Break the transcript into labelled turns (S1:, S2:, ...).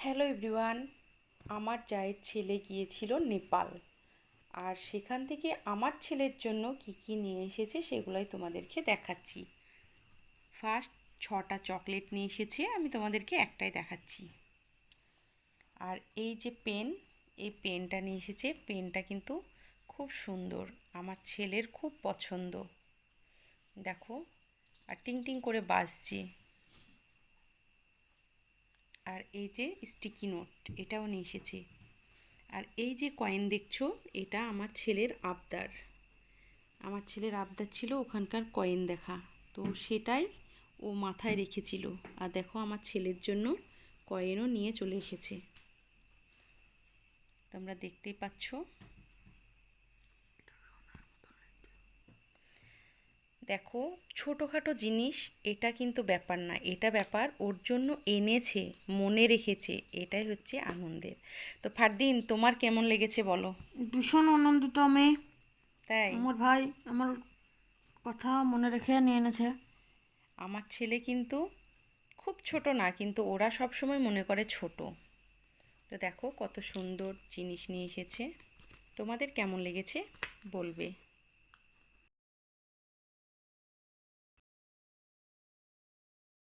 S1: Hello everyone. আমার জায়ের ছেলে গিয়েছিল নেপাল, আর সেখান থেকে আমার ছেলের জন্য কি কি নিয়ে এসেছে সেগুলোই তোমাদেরকে দেখাচ্ছি। ফার্স্ট 6টা চকলেট নিয়ে এসেছে, আমি তোমাদেরকে একটাই দেখাচ্ছি। আর এই যে পেন, এই পেনটা নিয়ে এসেছে। পেনটা কিন্তু খুব সুন্দর, আমার ছেলের খুব পছন্দ। দেখো, আর টিং টিং করে বাজছে। আর এই যে স্টিকি নোট, এটাও নিয়ে এসেছে। আর এই যে কয়েন দেখছো, এটা আমার ছেলের আবদার। আমার ছেলের আবদার ছিল ওখানকার কয়েন দেখা, তো সেটাই ও মাথায় রেখেছিল। আর দেখো, আমার ছেলের জন্য কয়েনও নিয়ে চলে এসেছে, তোমরা দেখতেই পাচ্ছ। দেখো, ছোটোখাটো জিনিস, এটা কিন্তু ব্যাপার না, এটা ব্যাপার ওর জন্য এনেছে, মনে রেখেছে, এটাই হচ্ছে আনন্দের। তো ফারদিন, তোমার কেমন লেগেছে বলো?
S2: ভীষণ আনন্দিত আমি।
S1: তাই
S2: আমার ভাই আমার কথা মনে রেখে নিয়ে এনেছে।
S1: আমার ছেলে কিন্তু খুব ছোট না, কিন্তু ওরা সব সময় মনে করে ছোট। তো দেখো কত সুন্দর জিনিস নিয়ে এসেছে। তোমাদের কেমন লেগেছে বলবে।